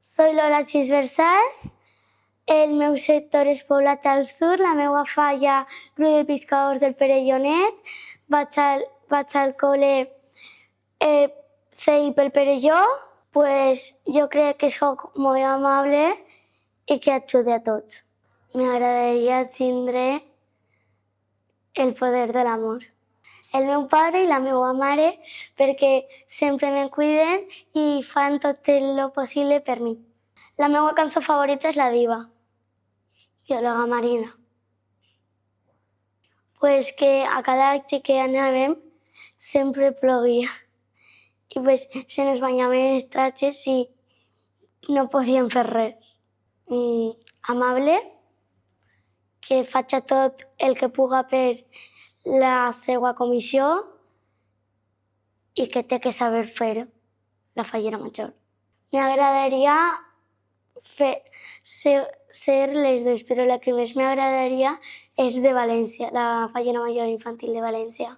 Soy Lola Xisversals, el meu sector és Poblat al Sur, la meva falla Grup de Pescadors del Perellonet, vaig al col·le CI pel Perelló, pues jo crec que sóc molt amable i que ajude a tots. M'agradaria tindre el poder de l'amor. El meu pare i la meva mare, perquè sempre me cuiden i fan tot el possible per mi. La meva cançó favorita és La Diva, biòloga marina. Pues que a cada acte que anàvem sempre plovia i pues se nos banyaven els trajes i no podíem fer res. Amable, que faig tot el que puga per la seva comissió i que té que saber fer la fallera major. M'agradaria ser les dues, però la que més m'agradaria és de València, la fallera major infantil de València.